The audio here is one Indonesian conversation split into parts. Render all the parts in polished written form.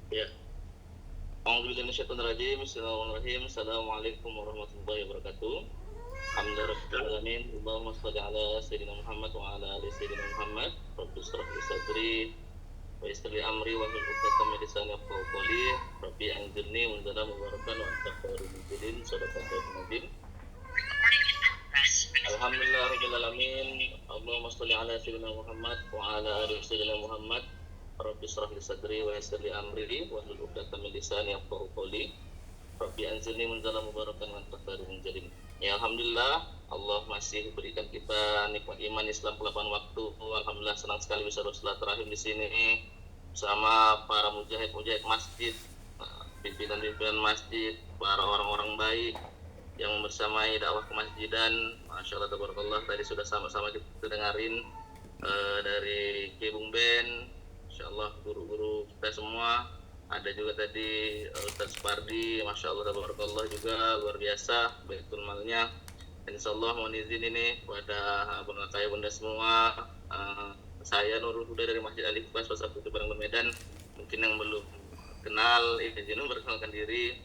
Ya. A'udzubillahi Bismillahirrahmanirrahim. Assalamualaikum warahmatullahi wabarakatuh. Alhamdulillahirrahmanirrahim. Allahumma shalli ala sayyidina Muhammad wa ala ali sayyidina Muhammad. Rabbi shrah li sadri wa yassir li amri wa hlul 'uqdatam min lisani yafqahu qawli. Rabbi anzilni munzalan mubarakan wa anta khairul munzilin. Shadaqallahul azim. Alhamdulillahirabbil alamin. Allahumma shalli ala sayyidina Muhammad wa ala ali sayyidina Muhammad. Rabbi shrah li sadri wa yassir li amri wa hlul 'uqdatam min lisani yafqahu qawli. Rabbi anzilni munzalan mubarakan wa anta khairul munzilin. Ya alhamdulillah, Allah masih berikan kita nikmat iman Islam ke 8 waktu. Alhamdulillah senang sekali bisa bersilaturahim di sini bersama para mujahid-mujahid masjid, pimpinan-pimpinan masjid, para orang-orang baik yang bersamai dakwah kemasjidan. Masya Allah tabarakallah, tadi sudah sama-sama kita dengarin dari Kebung Ben, Masya Allah guru-guru kita semua. Ada juga tadi Ustaz Pardi, Masya Allah tabarakallah juga luar biasa baitul malnya. Insya Allah mohon izin ini kepada abang kakak bunda semua, saya Nurul Huda dari Masjid Alif Bas Pasar Putih Barang Medan. Mungkin yang belum kenal, izin memperkenalkan diri.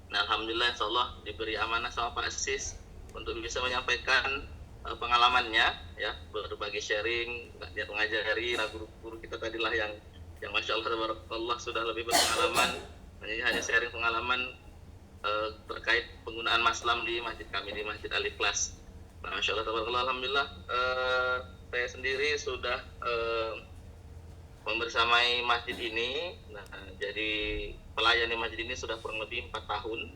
Nah, alhamdulillah insya Allah diberi amanah sama Pak Asis untuk bisa menyampaikan pengalamannya, ya, berbagi sharing, dia mengajari. Nah, guru-guru kita tadilah yang Masya Allah tabarakallah sudah lebih berpengalaman, hanya sharing pengalaman terkait penggunaan maslam di masjid kami, di Masjid Al-Ikhlas. Nah, Masya Allah tabarakallah, alhamdulillah saya sendiri sudah membersamai masjid ini. Nah, jadi pelayan di masjid ini sudah kurang lebih 4 tahun.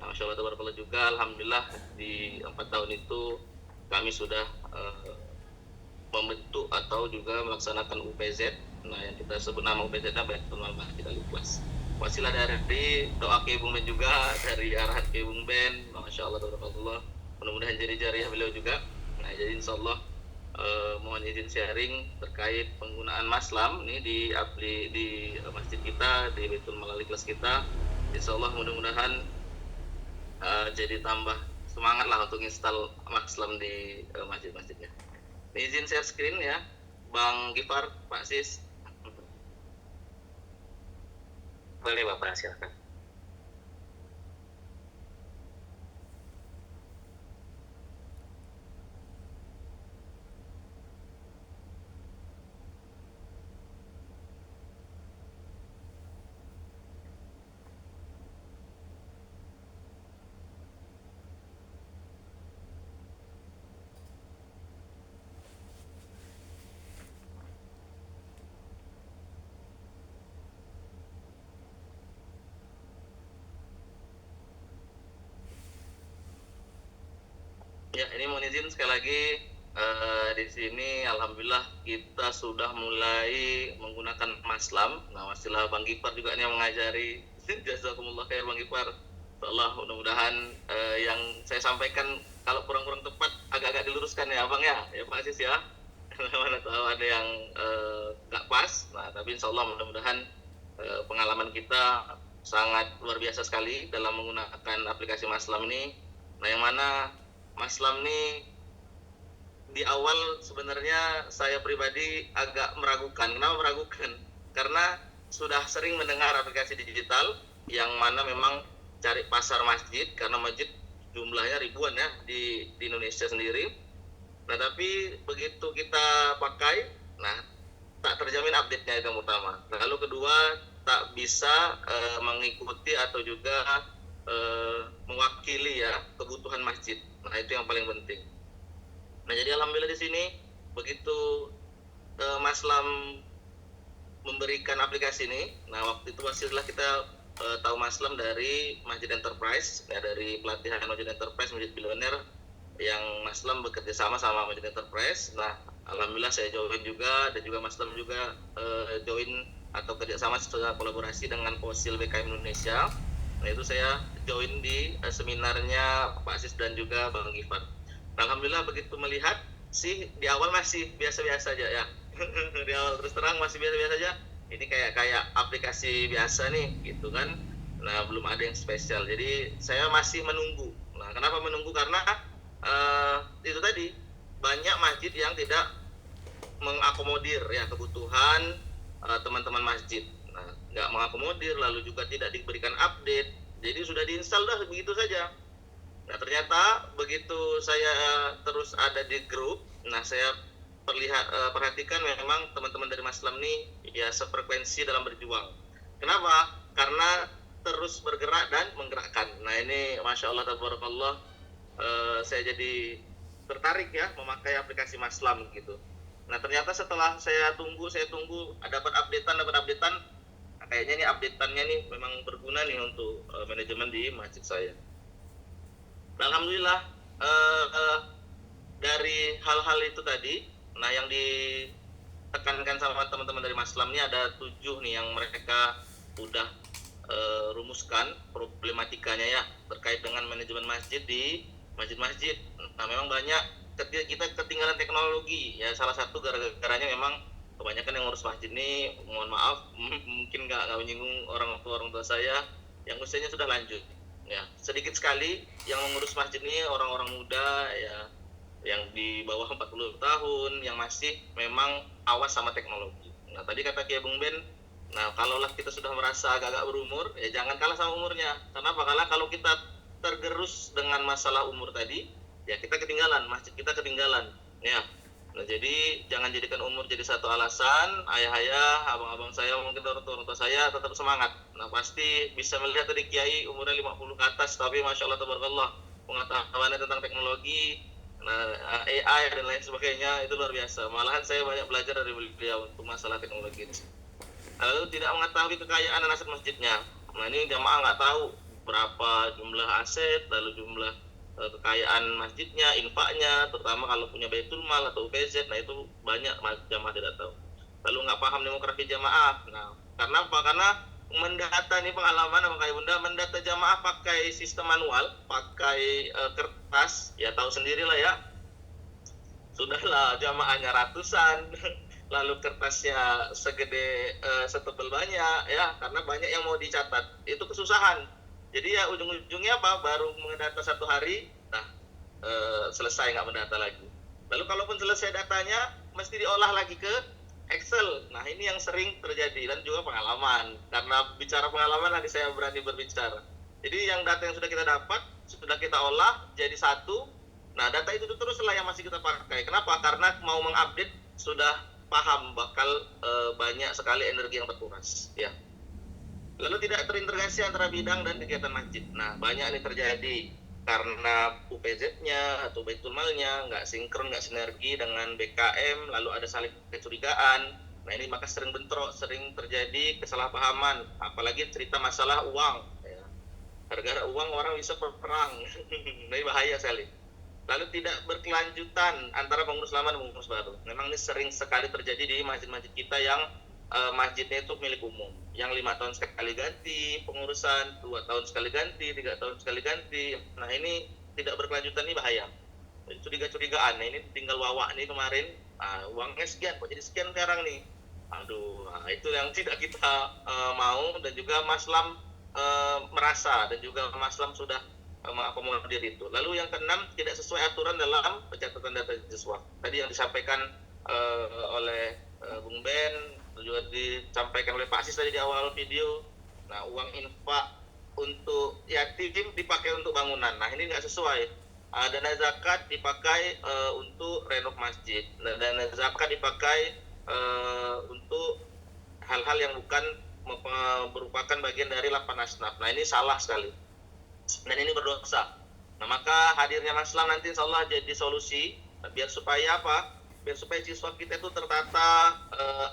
Nah, Masya Allah tabarakallah juga, alhamdulillah di 4 tahun itu kami sudah membentuk atau juga melaksanakan UPZ. Nah, yang kita sebut nama UPZ-nya Baitul Mal Masjid Al-Ikhlas. Wasilah dari doa Kebung Ben juga, dari arahan Kebung Ben. Masya Allah tabarakallah, mudah-mudahan jadi jariah beliau juga. Nah, jadi insya Allah mohon izin sharing terkait penggunaan maslam ini di masjid kita, di Baitul Mal Al-Ikhlas kita. Insya Allah mudah-mudahan jadi tambah semangat lah untuk install maslam di masjid-masjidnya. Izin share screen ya, Bang Gifar, Pak Sis. Boleh Bapak, silakan. Ya, ini mohon izin sekali lagi, di sini alhamdulillah kita sudah mulai menggunakan maslam. Nah, wasilah Bang Gifar juga nih yang mengajari. Jazakumullah khair Bang Gifar. Insyaallah mudah-mudahan yang saya sampaikan kalau kurang-kurang tepat agak-agak diluruskan ya Bang ya Pak Asis ya. Mana tahu ada yang nggak pas. Nah, tapi insyaallah mudah-mudahan pengalaman kita sangat luar biasa sekali dalam menggunakan aplikasi maslam ini. Nah, yang mana maslam ini di awal sebenarnya saya pribadi agak meragukan. Kenapa meragukan? Karena sudah sering mendengar aplikasi digital yang mana memang cari pasar masjid, karena masjid jumlahnya ribuan ya di Indonesia sendiri. Nah, tapi begitu kita pakai, nah tak terjamin update-nya itu yang utama. Lalu kedua, tak bisa mengikuti atau juga mewakili ya kebutuhan masjid. Nah, itu yang paling penting. Nah, jadi alhamdulillah di sini begitu Maslam memberikan aplikasi ini. Nah, waktu itu wasilah kita tahu Maslam dari Masjid Enterprise, ya, dari pelatihan Masjid Enterprise, Masjid Bilioner yang Maslam bekerja sama Masjid Enterprise. Nah, alhamdulillah saya join juga, dan juga Maslam juga join atau kerjasama secara kolaborasi dengan Fosil BKM Indonesia. Nah, itu saya join di seminarnya Pak Asis dan juga Bang Gifar. Nah, alhamdulillah begitu melihat sih di awal masih biasa-biasa aja ya. Di awal terus terang masih biasa-biasa aja. Ini kayak aplikasi biasa nih gitu kan. Nah, belum ada yang spesial. Jadi saya masih menunggu. Nah, kenapa menunggu? Karena itu tadi banyak masjid yang tidak mengakomodir ya kebutuhan teman-teman masjid. Nah, nggak mengakomodir, lalu juga tidak diberikan update. Jadi sudah diinstal dah begitu saja. Nah ternyata begitu saya terus ada di grup, nah saya perhatikan memang teman-teman dari Maslam ini ya sefrekuensi dalam berjuang. Kenapa? Karena terus bergerak dan menggerakkan. Nah ini Masya Allah tabarakallah, saya jadi tertarik ya memakai aplikasi Maslam gitu. Nah ternyata setelah saya tunggu dapat updatean, kayaknya nih updateannya nih memang berguna nih untuk manajemen di masjid saya. Alhamdulillah, dari hal-hal itu tadi, nah yang ditekankan sama teman-teman dari Maslam ini ada 7 nih yang mereka udah rumuskan problematikanya ya terkait dengan manajemen masjid di masjid-masjid. Nah memang banyak kita ketinggalan teknologi ya, salah satu gara-garanya memang kebanyakan yang ngurus masjid ini, mohon maaf mungkin nggak menyinggung orang tua saya yang usianya sudah lanjut ya, sedikit sekali yang mengurus masjid ini orang-orang muda ya, yang di bawah 40 tahun yang masih memang awas sama teknologi. Nah tadi kata Kiai Bung Ben, nah kalaulah kita sudah merasa agak-agak berumur ya jangan kalah sama umurnya. Kenapa? Karena kalau kita tergerus dengan masalah umur tadi ya kita ketinggalan, masjid kita ketinggalan ya. Nah jadi jangan jadikan umur jadi satu alasan. Ayah-ayah, abang-abang saya, mungkin orang tua saya tetap semangat. Nah pasti bisa melihat tadi Kiai umurnya 50 ke atas, tapi Masya Allah tabarakallah pengetahuannya tentang teknologi, nah, AI dan lain sebagainya itu luar biasa. Malahan saya banyak belajar dari beliau untuk masalah teknologi ini. Lalu tidak mengetahui kekayaan dan aset masjidnya. Nah ini jamaah nggak tahu berapa jumlah aset, lalu jumlah kekayaan masjidnya, infaknya, terutama kalau punya Baitul Mal atau UPZ, nah itu banyak jamaah tidak tahu. Lalu nggak paham demografi jamaah. Nah, karena apa? Karena mendata nih pengalaman sama kayak Bunda, mendata jamaah pakai sistem manual, pakai kertas, ya tahu sendirilah ya. Sudahlah jamaahnya ratusan, lalu kertasnya segede setebal banyak ya, karena banyak yang mau dicatat. Itu kesusahan. Jadi ya ujung-ujungnya apa? Baru mendata 1 hari, nah selesai nggak mendata lagi. Lalu kalaupun selesai datanya, mesti diolah lagi ke Excel. Nah ini yang sering terjadi dan juga pengalaman. Karena bicara pengalaman nanti saya berani berbicara. Jadi yang data yang sudah kita dapat, sudah kita olah jadi satu. Nah data itu teruslah yang masih kita pakai. Kenapa? Karena mau mengupdate sudah paham bakal banyak sekali energi yang terkuras. Ya. Lalu tidak terintegrasi antara bidang dan kegiatan masjid. Nah banyak ini terjadi karena UPZ-nya atau Baitul Malnya nggak sinkron, nggak sinergi dengan BKM, lalu ada saling kecurigaan. Nah ini maka sering bentrok, sering terjadi kesalahpahaman, apalagi cerita masalah uang ya. Gara-gara uang orang bisa perang. Ini bahaya sekali. Lalu tidak berkelanjutan antara pengurus lama dan pengurus baru. Memang ini sering sekali terjadi di masjid-masjid kita yang masjidnya itu milik umum, yang 5 tahun sekali ganti pengurusan, 2 tahun sekali ganti, 3 tahun sekali ganti. Nah ini tidak berkelanjutan, ini bahaya. Curiga-curigaan. Nah ini tinggal wawa nih kemarin, uangnya sekian kok jadi sekian sekarang nih. Aduh, nah, itu yang tidak kita mau, dan juga Maslam merasa, dan juga Maslam sudah mengakomodir itu. Lalu yang keenam, tidak sesuai aturan dalam pencatatan data siswa. Tadi yang disampaikan oleh Bung Ben, juga disampaikan oleh Pak Asis tadi di awal video. Nah uang infak untuk yatim dipakai untuk bangunan. Nah ini nggak sesuai. Dana zakat dipakai untuk renov masjid. Dana zakat dipakai untuk hal-hal yang bukan merupakan bagian dari lapan asnaf. Nah ini salah sekali. Dan ini berdosa. Nah maka hadirnya Maslam nanti insya Allah jadi solusi. Biar supaya apa? Biar supaya siswa kita itu tertata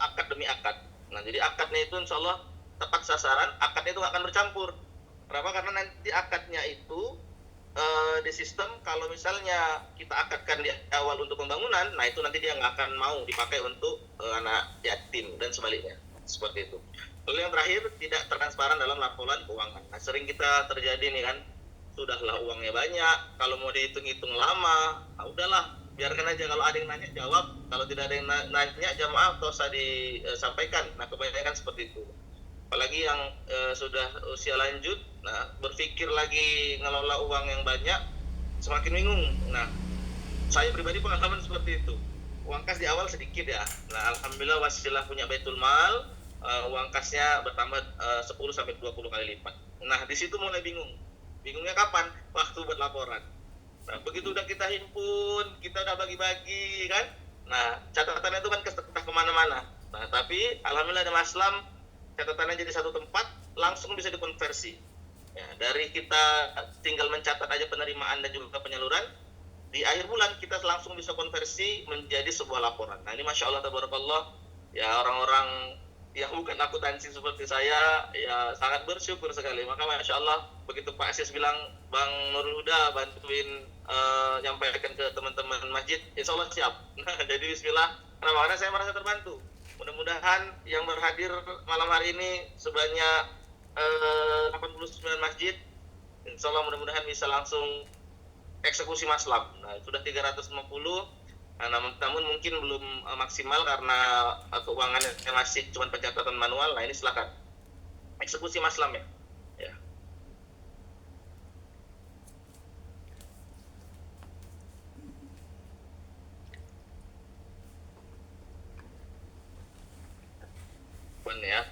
akad demi akad. Nah jadi akadnya itu insya Allah tepat sasaran, akadnya itu nggak akan bercampur. Kenapa? Karena nanti akadnya itu di sistem, kalau misalnya kita akadkan di awal untuk pembangunan, nah itu nanti dia nggak akan mau dipakai untuk anak yatim dan sebaliknya, seperti itu. Lalu yang terakhir, tidak transparan dalam laporan keuangan. Nah sering kita terjadi nih kan, sudahlah uangnya banyak, kalau mau dihitung-hitung lama, nah udahlah biarkan aja, kalau ada yang nanya jawab, kalau tidak ada yang nanya jamaah tak usah disampaikan. Nah kebanyakan seperti itu, apalagi yang sudah usia lanjut, nah berpikir lagi ngelola uang yang banyak, semakin bingung. Nah saya pribadi pengalaman seperti itu, uang kas di awal sedikit ya. Nah alhamdulillah wasilah punya Baitul Mal, uang kasnya bertambah 10 sampai 20 kali lipat. Nah, di situ mulai bingung. Bingungnya kapan? Waktu buat laporan. Nah, begitu udah kita himpun, kita udah bagi-bagi kan. Nah, catatannya itu kan entah kemana-mana. Nah, tapi alhamdulillah ada Maslam, catatannya jadi satu tempat, langsung bisa dikonversi. Ya, dari kita tinggal mencatat aja penerimaan dan juga penyaluran, di akhir bulan kita langsung bisa konversi menjadi sebuah laporan. Nah, ini Masya Allah, tabarakallah, ya orang-orang yang bukan akuntansi seperti saya ya sangat bersyukur sekali. Maka Masya Allah, begitu Pak Asis bilang Bang Nurul Huda bantuin nyampaikan ke teman-teman masjid, insya Allah siap. Nah, jadi bismillah, karena saya merasa terbantu. Mudah-mudahan yang berhadir malam hari ini sebanyak 89 masjid, insya Allah mudah-mudahan bisa langsung eksekusi Maslam. Nah, sudah 350. Nah, namun mungkin belum maksimal karena keuangannya masih cuma pencatatan manual. Nah, ini silakan eksekusi Maslam ya. Ya. Pun ya.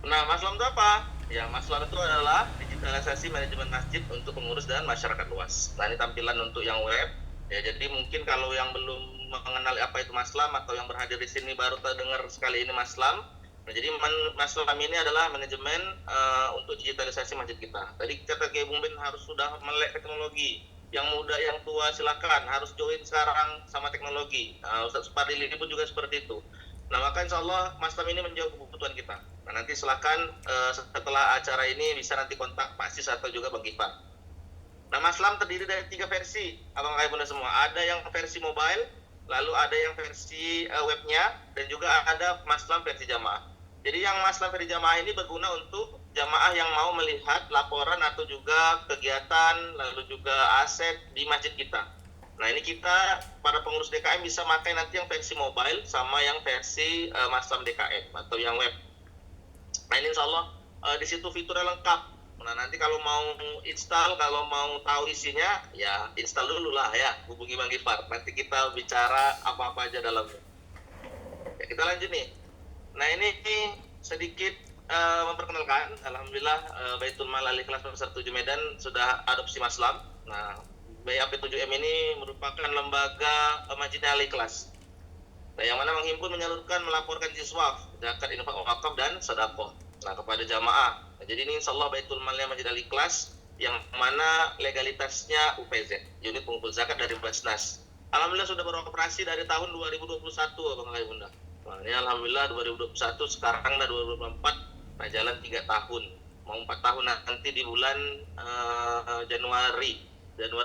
Nah, Maslam itu apa? Ya, Maslam itu adalah digitalisasi manajemen masjid untuk pengurus dan masyarakat luas. Nah, ini tampilan untuk yang web. Ya, jadi mungkin kalau yang belum mengenal apa itu Maslam atau yang berhadir di sini baru terdengar sekali ini Maslam. Nah, jadi Maslam ini adalah manajemen untuk digitalisasi masjid kita. Tadi kata Kiai Bung Ben harus sudah melek teknologi. Yang muda, yang tua silakan harus join sekarang sama teknologi. Ustaz Supardi pun juga seperti itu. Nah, maka insya Allah Maslam ini menjawab kebutuhan kita. Nah, nanti silakan setelah acara ini bisa nanti kontak Pak Sis atau juga Bang Gifar. Nah, Maslam terdiri dari 3 versi, abang ayah bunda semua. Ada yang versi mobile, lalu ada yang versi webnya, dan juga ada Maslam versi jamaah. Jadi yang Maslam versi jamaah ini berguna untuk jamaah yang mau melihat laporan atau juga kegiatan, lalu juga aset di masjid kita. Nah, ini kita para pengurus DKM bisa pakai nanti yang versi mobile sama yang versi Maslam DKM atau yang web. Nah, ini insya Allah di situ fiturnya lengkap. Nah, nanti kalau mau install, kalau mau tahu isinya, ya install dulu lah ya, hubungi Bang Gifar. Nanti kita bicara apa-apa aja dalamnya. Ya, kita lanjut nih. Nah, ini sedikit memperkenalkan. Alhamdulillah Baitul Mal Al-Ikhlas nomor 7 Medan sudah adopsi Maslam. Nah, BAP7M ini merupakan lembaga Masjid Al-Ikhlas. Nah, yang mana menghimpun, menyalurkan, melaporkan siswa, zakat, infak, wakaf, dan sedekah. Nah, kepada jamaah. Nah, jadi ini insya Allah Baitul Malnya Masjid Al-Ikhlas yang mana legalitasnya UPZ, unit pengumpul zakat dari Basnas. Alhamdulillah sudah beroperasi dari tahun 2021, Abang Ayah Bunda. Nah, ini Alhamdulillah 2021, sekarang udah 2024, nah jalan 3 tahun. Mau 4 tahun nanti di bulan Januari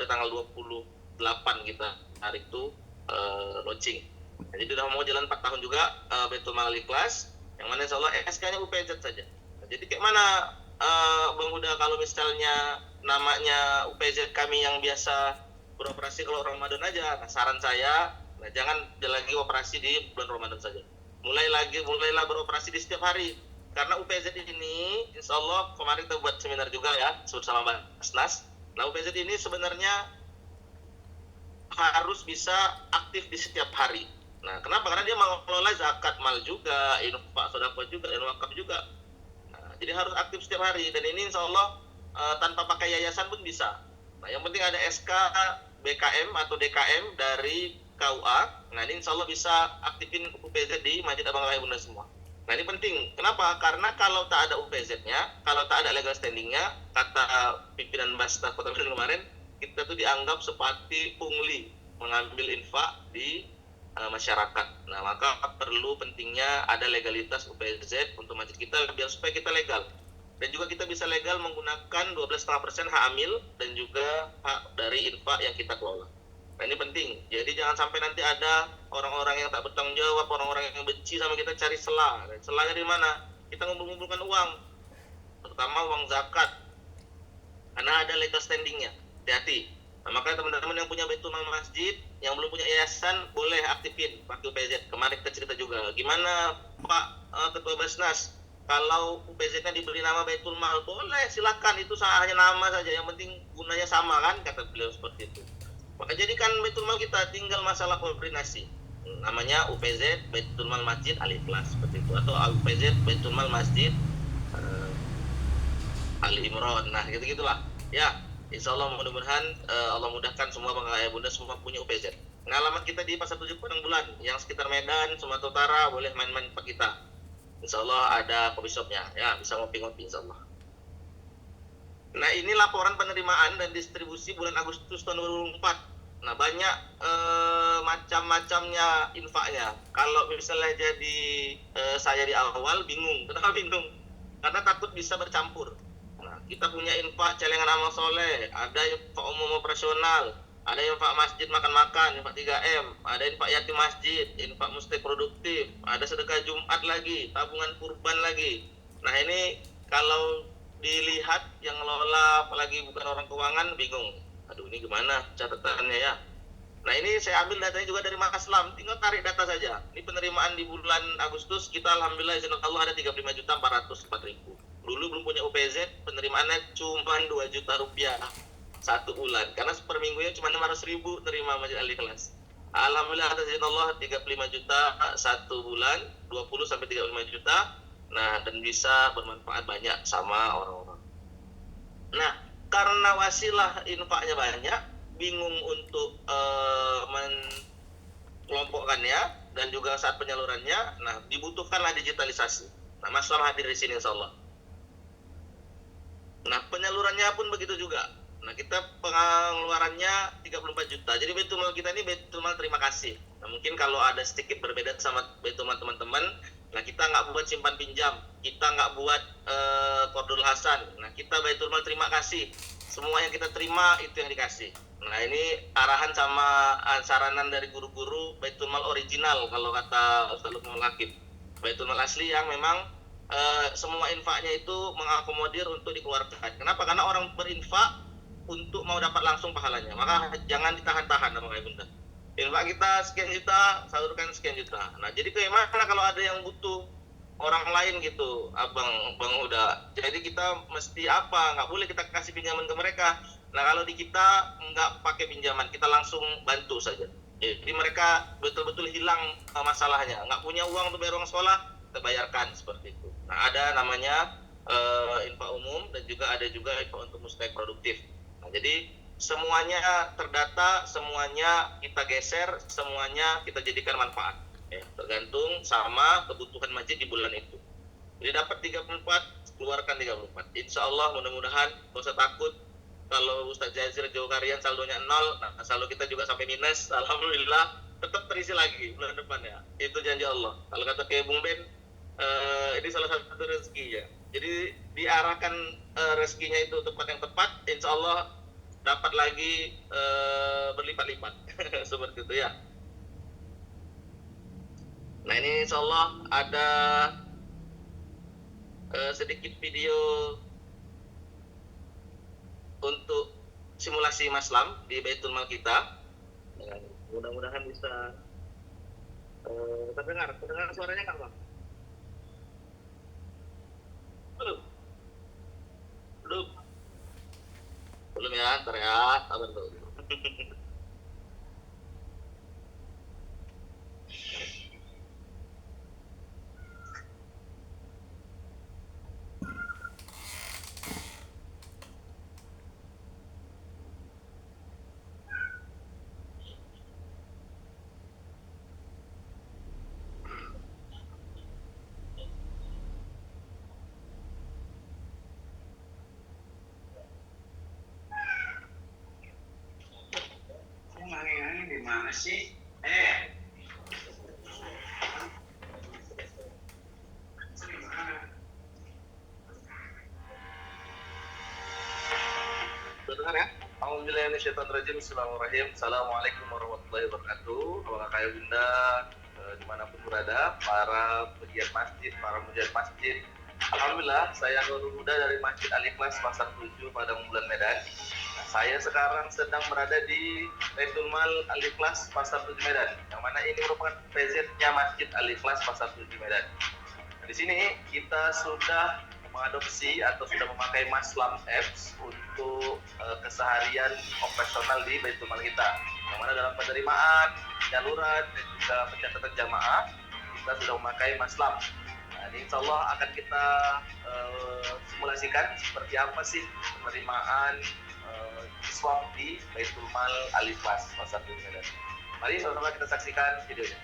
tanggal 28 kita hari itu launching. Nah, jadi udah mau jalan 4 tahun juga Baitul Mal Al-Ikhlas, yang mana insya Allah SK-nya UPZ saja. Nah, jadi kayak mana Bang Huda kalau misalnya namanya UPZ kami yang biasa beroperasi kalau Ramadan aja? Nah, saran saya, nah jangan lagi operasi di bulan Ramadan saja. Mulailah beroperasi di setiap hari. Karena UPZ ini insya Allah kemarin kita buat seminar juga ya bersama Basnas. Nah, UPZ ini sebenarnya harus bisa aktif di setiap hari. Nah, kenapa? Karena dia mengelola zakat mal juga, infak, sedekah juga, dan wakaf juga. Nah, jadi harus aktif setiap hari. Dan ini insya Allah tanpa pakai yayasan pun bisa. Nah, yang penting ada SK BKM atau DKM dari KUA. Nah, ini insya Allah bisa aktifin UPZ di Masjid Abang Ayah Bunda semua. Nah, ini penting. Kenapa? Karena kalau tak ada UPZ-nya, kalau tak ada legal standing-nya, kata pimpinan Basnas Kota Medan kemarin, kita tuh dianggap seperti pungli mengambil infak di masyarakat. Nah, maka perlu pentingnya ada legalitas UPZ untuk masjid kita biar supaya kita legal. Dan juga kita bisa legal menggunakan 12,5% hak amil dan juga hak dari infak yang kita kelola. Nah, ini penting. Jadi jangan sampai nanti ada orang-orang yang tak bertanggung jawab, orang-orang yang benci sama kita cari celah. Dan celahnya di mana? Kita ngumpul-ngumpulkan uang, terutama uang zakat. Karena ada legal standingnya. Hati-hati. Nah, makanya teman-teman yang punya Baitul Mal Masjid, yang belum punya yayasan, boleh aktifin pakai UPZ. Kemarin kita cerita juga. Gimana Pak Ketua Basnas? Kalau UPZ-nya diberi nama Baitul Mal, boleh silakan. Itu hanya nama saja. Yang penting gunanya sama kan, kata beliau seperti itu. Maka jadikan Baitul Mal kita tinggal masalah koordinasi. Namanya UPZ Baitul Mal Masjid Al-Ikhlas seperti itu, atau UPZ Baitul Mal Masjid Ali Imran. Nah, gitu-gitulah. Ya, insya Allah mudah-mudahan Allah mudahkan semua bangga ayah bunda semua punya UPZ. Nah, alamat kita di Pasar 7 Padang Bulan, yang sekitar Medan, Sumatera Utara, boleh main-main tempat kita. Insya Allah ada coffee shopnya, ya bisa ngopi-ngopi insya Allah. Nah, ini laporan penerimaan dan distribusi bulan Agustus tahun 2024. Nah, banyak macam-macamnya infaknya. Kalau misalnya jadi saya di awal bingung. Kenapa bingung? Karena takut bisa bercampur. Nah, kita punya infak celengan amal soleh, ada infak umum operasional, ada infak masjid makan-makan, infak 3M, ada infak yatim masjid, infak mustek produktif, ada sedekah Jumat lagi, tabungan kurban lagi. Nah, ini kalau dilihat yang ngelola apalagi bukan orang keuangan bingung. Aduh, ini gimana catatannya ya? Nah, ini saya ambil datanya juga dari Maslam, tinggal tarik data saja. Ini penerimaan di bulan Agustus kita alhamdulillah izin Allah ada 35.404.000. Dulu belum punya UPZ, penerimaannya cuma 2 juta rupiah satu bulan, karena per minggunya cuma 600.000 terima Masjid Al-Ikhlas. Alhamdulillah atas izin Allah 35 juta satu bulan, 20 sampai 35 juta. Nah, dan bisa bermanfaat banyak sama orang-orang. Nah, karena wasilah infaknya banyak, bingung untuk mengelompokkannya dan juga saat penyalurannya. Nah, dibutuhkanlah digitalisasi. Nah, Mas Lam hadir di sini insya Allah. Nah, penyalurannya pun begitu juga. Nah, kita pengeluarannya 34 juta. Jadi Baitul Mal kita ini Baitul Mal terima kasih. Nah, mungkin kalau ada sedikit berbeda sama Baitul Mal teman-teman, nah kita nggak buat simpan pinjam, kita nggak buat Qardul Hasan. Nah, kita Baitul Mal terima kasih. Semua yang kita terima itu yang dikasih. Nah, ini arahan sama saranan dari guru-guru Baitul Mal original kalau kata Ustaz Lukman Hakim. Baitul Mal asli yang memang semua infaknya itu mengakomodir untuk dikeluarkan. Kenapa? Karena orang berinfak untuk mau dapat langsung pahalanya. Maka jangan ditahan-tahan sama kayak bunda. Infak kita sekian juta, salurkan sekian juta. Nah, jadi gimana kalau ada yang butuh orang lain gitu, bang udah. Jadi kita mesti apa? Nggak boleh kita kasih pinjaman ke mereka. Nah, kalau di kita nggak pakai pinjaman, kita langsung bantu saja. Jadi mereka betul-betul hilang masalahnya. Nggak punya uang untuk bayar uang sekolah, kita bayarkan seperti itu. Nah, ada namanya infak umum dan juga ada juga infak untuk mustek produktif. Nah, jadi semuanya terdata, semuanya kita geser, semuanya kita jadikan manfaat. Ya, tergantung sama kebutuhan masjid di bulan itu. Jadi dapat 34, keluarkan 34. Insya Allah mudah-mudahan gak usah takut kalau Ustadz Jazir Jauh Karian saldonya 0, nah saldo kita juga sampai minus, alhamdulillah tetap terisi lagi bulan depan ya. Itu janji Allah. Kalau kata kayak Bung Ben, ini salah satu rezeki ya. Jadi diarahkan rezekinya itu tempat yang tepat, insya Allah dapat lagi berlipat-lipat seperti itu ya. Nah, ini insya Allah ada sedikit video untuk simulasi Maslam di Baitul Mal kita. Mudah-mudahan bisa terdengar suaranya nggak Bang? Belum ya, ntar ya, sabar dulu. Gimana sih? Dengar ya? Alhamdulillahirrahmanirrahim. Bismillahirrahmanirrahim. Assalamualaikum warahmatullahi wabarakatuh. Apakah kayak bunda dimanapun berada, para pegiat masjid, para mujahid masjid. Alhamdulillah, saya Nurul Huda dari Masjid Al-Ikhlas Pasar 7 Padang Bulan Medan. Saya sekarang sedang berada di Baitul Mal Al-Ikhlas Pasar 7 Medan, yang mana ini merupakan PZ-nya Masjid Al-Ikhlas Pasar 7 Medan. Di sini kita sudah mengadopsi atau sudah memakai Maslam Apps untuk keseharian operasional di Baitul Mal kita. Yang mana dalam penerimaan, penyaluran, dan juga pencatatan jamaah kita sudah memakai Maslam. Nah, ini insya Allah akan kita simulasikan seperti apa sih penerimaan siswa di Baitul Mal Al-Ikhlas Pasar Medan. Mari sama-sama kita saksikan videonya.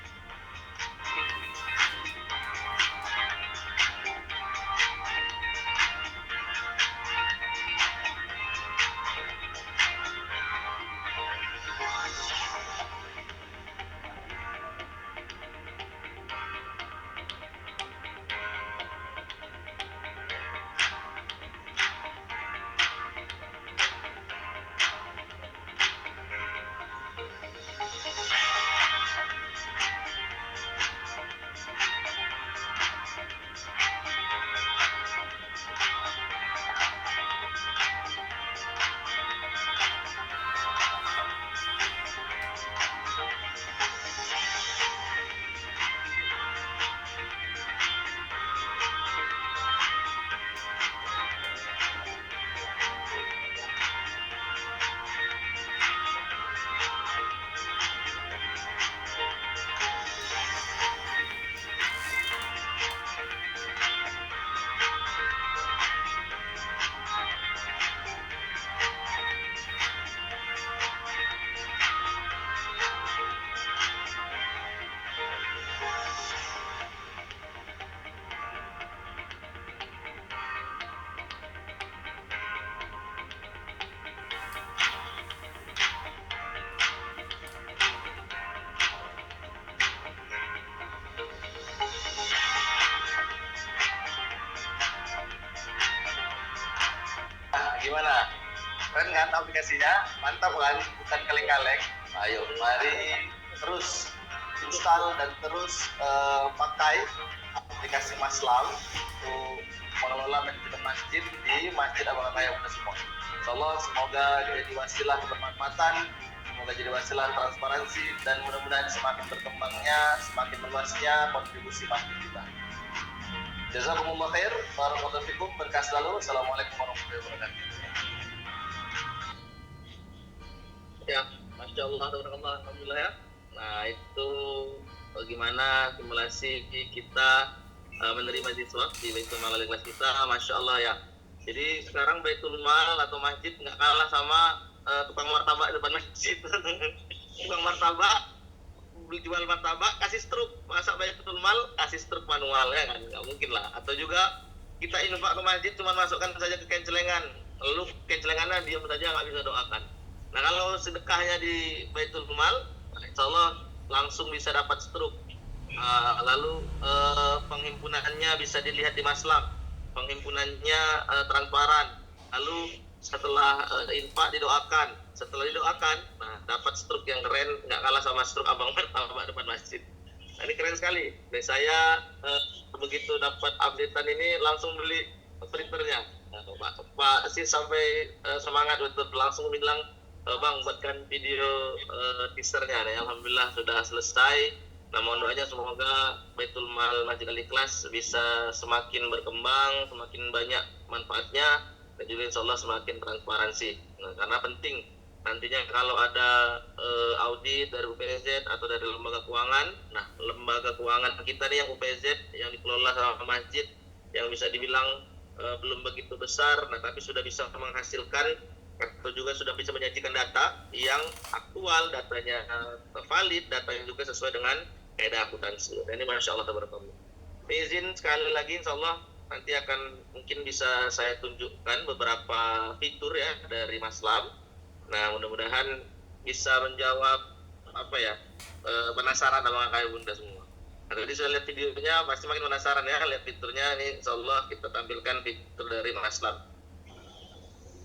Gimana? Keren kan aplikasinya? Mantap kan? Bukan kaleng-kaleng. Ayo, mari terus install dan terus pakai aplikasi Maslam untuk mengelola manajemen masjid di Masjid Abang Kaya Bunda semua. Insyaallah semoga jadi wasilah kebermanfaatan, semoga jadi wasilah transparansi, dan mudah-mudahan semakin berkembangnya, semakin meluasnya kontribusi masjid kita. Jazakumullah khair, barakallahu fikum, berkah selalu. Assalamualaikum warahmatullahi wabarakatuh. Ya, Masya Allah, Alhamdulillah ya. Nah, itu bagaimana simulasi kita menerima siswa di Baitul Mal kelas kita, Masya Allah ya. Jadi sekarang Baitul Mal atau masjid nggak kalah sama tukang martabak depan masjid. Tukang martabak jual martabak kasih struk, masa Baitul Mal kasih struk manual, ya kan, nggak mungkin lah. Atau juga kita infak ke masjid cuma masukkan saja ke kencelengan, lalu kencelengannya diam saja, nggak bisa doakan. Nah, kalau sedekahnya di Baitul Mal, insya Allah langsung bisa dapat struk. Lalu penghimpunannya bisa dilihat di Maslam, penghimpunannya transparan. Lalu setelah infak didoakan, setelah didoakan, nah dapat struk yang keren, nggak kalah sama struk abang martabak depan masjid. Nah, ini keren sekali. Dan saya begitu dapat updatean ini langsung beli printernya. Nah, Pak sih sampai semangat untuk langsung bilang, Bang, buatkan video teasernya. Nah, alhamdulillah sudah selesai. Nah, mohon doanya semoga Baitul Mal Masjid Al-Ikhlas bisa semakin berkembang, semakin banyak manfaatnya, dan juga insya Allah semakin transparansi. Nah, karena penting nantinya kalau ada audit dari UPZ atau dari lembaga keuangan, nah lembaga keuangan kita nih yang UPZ yang dikelola sama masjid, yang bisa dibilang belum begitu besar, nah tapi sudah bisa menghasilkan atau juga sudah bisa menyajikan data yang aktual, datanya valid, datanya juga sesuai dengan kaidah akuntansi. Dan ini Masya Allah tabarakallah. Izin sekali lagi, insya Allah nanti akan mungkin bisa saya tunjukkan beberapa fitur ya dari Maslam. Nah, mudah-mudahan bisa menjawab penasaran abang kakak bunda semua. Nah, tadi saya lihat videonya pasti makin penasaran ya, lihat fiturnya. Ini insya Allah kita tampilkan fitur dari Maslam.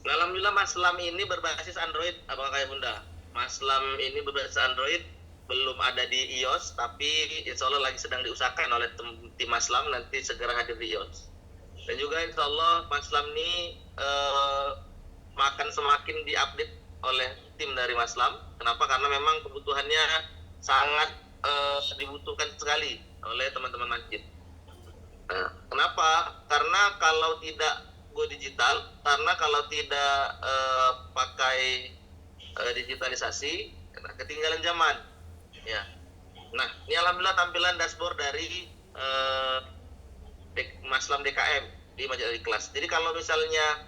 Nah, alhamdulillah Maslam ini berbasis Android abang kakak bunda. Maslam ini berbasis Android, belum ada di iOS, tapi insya Allah lagi sedang diusahakan oleh tim Maslam, nanti segera hadir di iOS. Dan juga insya Allah Maslam ini akan semakin diupdate oleh tim dari Maslam. Kenapa? Karena memang kebutuhannya sangat dibutuhkan sekali oleh teman-teman masjid. Nah, kenapa? Karena kalau tidak go digital, karena kalau tidak pakai digitalisasi, ketinggalan zaman. Ya. Nah, ini alhamdulillah tampilan dashboard dari Maslam DKM di Masjid Al-Ikhlas. Jadi kalau misalnya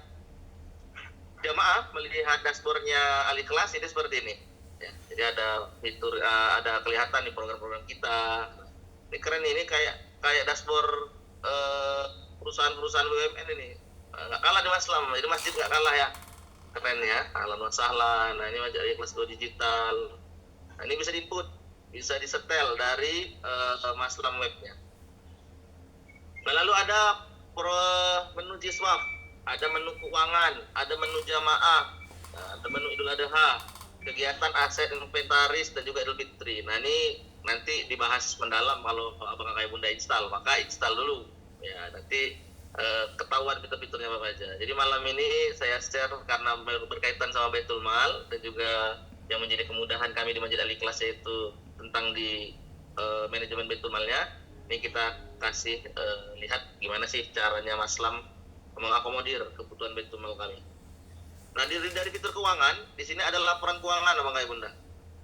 jamaah melihat dashboardnya Al-Ikhlas ini seperti ini. Ya, jadi ada fitur, ada kelihatan nih program-program kita. Ini keren nih, ini kayak dashboard perusahaan-perusahaan BUMN ini. Nggak kalah di Maslam, jadi masjid nggak kalah ya. Keren ya, ahlan wa sahlan. Nah, ini Masjid Al-Ikhlas Go Digital. Nah, ini bisa diinput, bisa disetel dari Maslam webnya. Nah, lalu ada menu Jiswaf, ada menu keuangan, ada menu jamaah, ada menu Idul Adha, kegiatan aset inventaris dan juga Idul Fitri. Nah, ini nanti dibahas mendalam kalau Abang Kakak Bunda install, maka install dulu. Ya, nanti ketahuan fitur-fiturnya apa aja. Jadi malam ini saya share karena berkaitan sama Baitul Mal dan juga yang menjadi kemudahan kami di Masjid Al-Ikhlas yaitu tentang di manajemen Baitul Malnya. Ini kita kasih lihat gimana sih caranya Maslam mengakomodir kebutuhan Baitul Mal kami. Nah, dari fitur keuangan, di sini ada laporan keuangan Abang Kakak Bunda.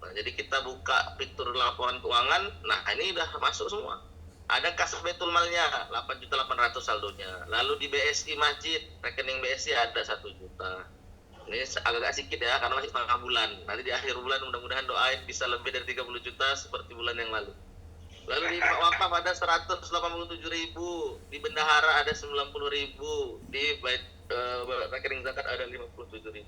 Nah, jadi kita buka fitur laporan keuangan. Nah, ini udah masuk semua. Ada kas Baitul Malnya 8.800.000 saldonya. Lalu di BSI Masjid, rekening BSI ada 1 juta. Ini agak sedikit ya karena masih setengah bulan. Nanti di akhir bulan mudah-mudahan doain bisa lebih dari 30 juta seperti bulan yang lalu. Lalu di wakaf ada 187.000, di bendahara ada 90.000, di rekening zakat ada 57.000.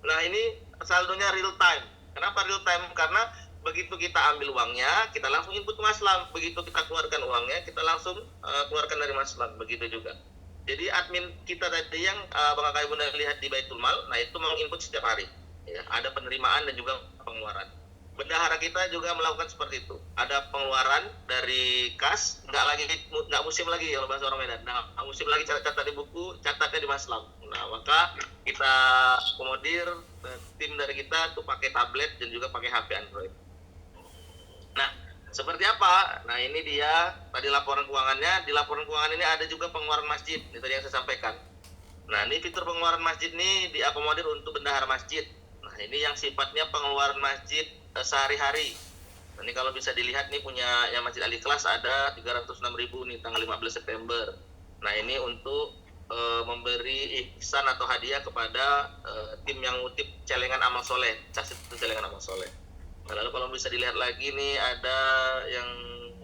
Nah, ini saldonya real time. Kenapa real time? Karena begitu kita ambil uangnya, kita langsung input ke Maslam. Begitu kita keluarkan uangnya, kita langsung keluarkan dari Maslam. Begitu juga. Jadi admin kita tadi yang Bang Kakak Bunda lihat di Baitul Mal, nah itu menginput setiap hari. Ya, ada penerimaan dan juga pengeluaran. Bendahara kita juga melakukan seperti itu. Ada pengeluaran dari kas, nggak musim lagi kalau bahasa orang Medan. Nah, musim lagi catat di buku, catatnya di Maslam. Nah, maka kita akomodir tim dari kita tuh pakai tablet dan juga pakai HP Android. Nah, seperti apa? Nah, ini dia tadi laporan keuangannya. Di laporan keuangan ini ada juga pengeluaran masjid. Ini tadi yang saya sampaikan. Nah, ini fitur pengeluaran masjid ini diakomodir untuk bendahara masjid. Nah, ini yang sifatnya pengeluaran masjid sehari-hari. Nah, ini kalau bisa dilihat nih punya yang Masjid Al-Ikhlas ada 306.000 nih tanggal 15 September. Nah, ini untuk memberi ihsan atau hadiah kepada tim yang ngutip celengan amal soleh. Casit itu celengan amal soleh. Nah, lalu kalau bisa dilihat lagi nih ada yang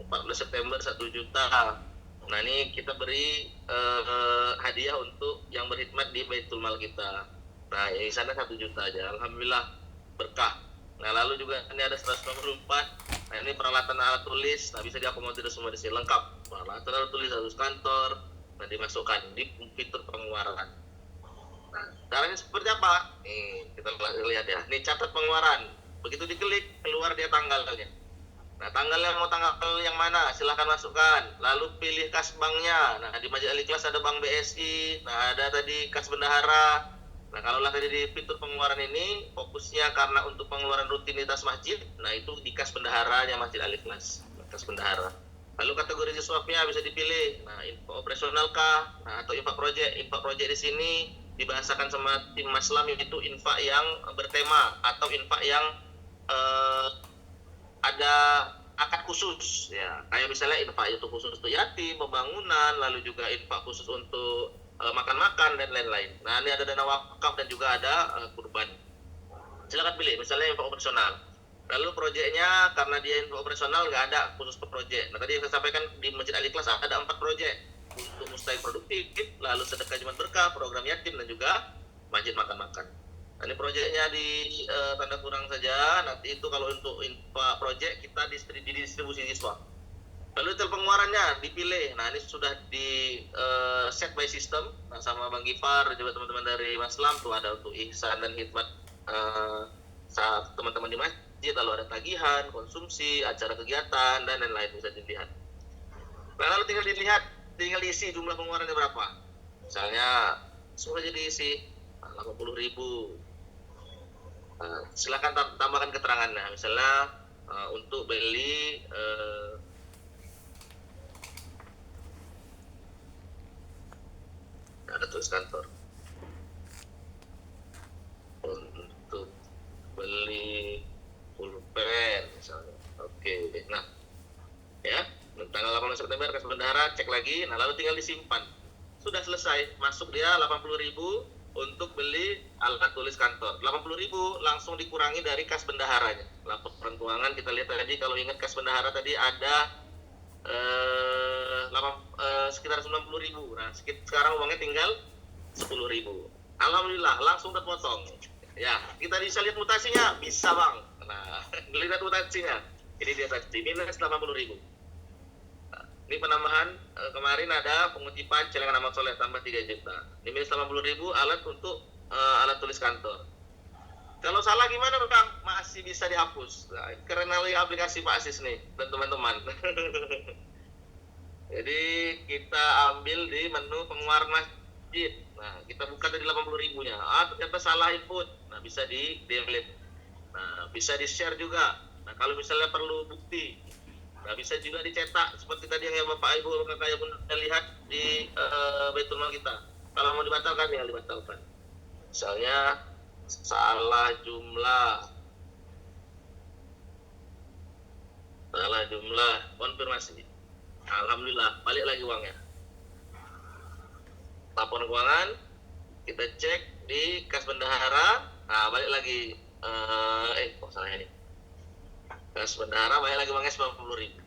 14 September 1 juta. Nah, ini kita beri hadiah untuk yang berkhidmat di Baitul Mal kita. Nah, di sana 1 juta aja. Alhamdulillah berkah. Nah, lalu juga ini ada 194. Nah, ini peralatan alat tulis. Nah, bisa diakomodir semua di sini lengkap. Peralatan alat tulis harus kantor. Nah, dimasukkan di fitur pengeluaran. Nah, caranya seperti apa? Nih, kita lihat ya. Ini catat pengeluaran. Begitu diklik, keluar dia tanggalnya. Nah, tanggalnya mau tanggal yang mana? Silahkan masukkan. Lalu pilih kas banknya. Nah, di Masjid Al-Ikhlas ada Bank BSI. Nah, ada tadi kas bendahara. Nah, kalaulah tadi di fitur pengeluaran ini, fokusnya karena untuk pengeluaran rutinitas masjid, nah itu di kas bendaharanya Masjid Al-Ikhlas. Kas bendahara. Lalu kategori Jiswafnya bisa dipilih. Nah, info operasional kah? Nah, atau infak project. Infak project di sini dibahasakan sama tim Maslam itu infak yang bertema atau infak yang ada akad khusus ya, kayak misalnya infak itu khusus untuk yatim, pembangunan, lalu juga infak khusus untuk makan-makan dan lain-lain. Nah, ini ada dana wakaf dan juga ada kurban. Silakan pilih, misalnya infak operasional. Lalu proyeknya karena dia infak operasional nggak ada khusus per proyek. Nah, tadi yang saya sampaikan di Masjid Al-Ikhlas ada 4 proyek untuk mustahil produktif, lalu sedekah jumat berkah, program yatim dan juga masjid makan-makan. Nah, ini proyeknya di tanda kurang saja. Nanti itu kalau untuk infak proyek kita didistribusi siswa. Lalu detail pengeluarannya dipilih. Nah, ini sudah di set by system. Nah, sama Bang Gifar juga teman-teman dari Maslam tuh ada untuk ihsan dan khidmat saat teman-teman di masjid. Lalu ada tagihan, konsumsi, acara kegiatan dan lain-lain bisa dilihat. Nah, lalu tinggal diisi jumlah pengeluarannya berapa. Misalnya semua jadi diisi 80.000. Silakan tambahkan keterangannya. Misalnya untuk beli ada tulis kantor. Untuk beli pulpen misalnya. Oke, nah ya, tanggal 18 September kas bendahara, cek lagi, nah lalu tinggal disimpan. Sudah selesai, masuk dia 80.000 untuk beli alat tulis kantor. 80.000 langsung dikurangi dari kas bendaharanya. Laporan keuangan kita lihat tadi, kalau ingat kas bendahara tadi ada sekitar 90.000. Nah, sekarang uangnya tinggal 10.000. Alhamdulillah langsung terpotong. Ya, kita bisa lihat mutasinya, bisa bang. Nah, lihat mutasinya. Ini dia tadi minus 80.000. Nah, ini penambahan kemarin ada pengutipan celengan amat soleh tambah 3 juta. Ini minus 80.000 alat untuk alat tulis kantor. Kalau salah gimana bang? Masih bisa dihapus. Nah, karena aplikasi Pak Asis nih dan teman-teman. Jadi kita ambil di menu pengeluaran masjid. Nah, kita buka dari 80.000-nya. Ternyata salah input. Nah, bisa di delete. Nah, bisa di share juga. Nah, kalau misalnya perlu bukti, nah bisa juga dicetak seperti tadi yang Bapak Ibu kakak Ibu lihat di Baitul Mal kita. Kalau mau dibatalkan ya dibatalkan. Misalnya salah jumlah, konfirmasi. Alhamdulillah balik lagi uangnya. Laporan keuangan kita cek di kas bendahara. Nah, balik lagi salah ini. Kas bendahara balik lagi uangnya 90.000.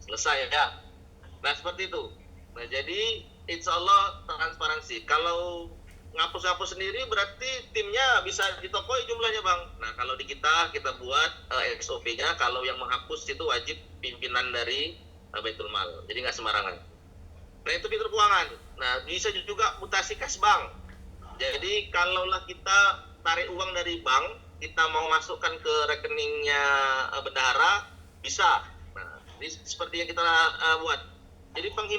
Selesai ya. Nah, seperti itu. Nah, jadi insya Allah transparansi. Kalau ngapus-ngapus sendiri berarti timnya bisa ditokoi jumlahnya bang. Nah, kalau di kita buat SOP-nya, kalau yang menghapus itu wajib pimpinan dari Baitul Mal. Jadi nggak sembarangan. Nah, itu fitur keuangan. Nah, bisa juga mutasi kas bank. Jadi kalaulah kita tarik uang dari bank, kita mau masukkan ke rekeningnya bendahara, bisa. Nah, ini seperti yang kita buat. Jadi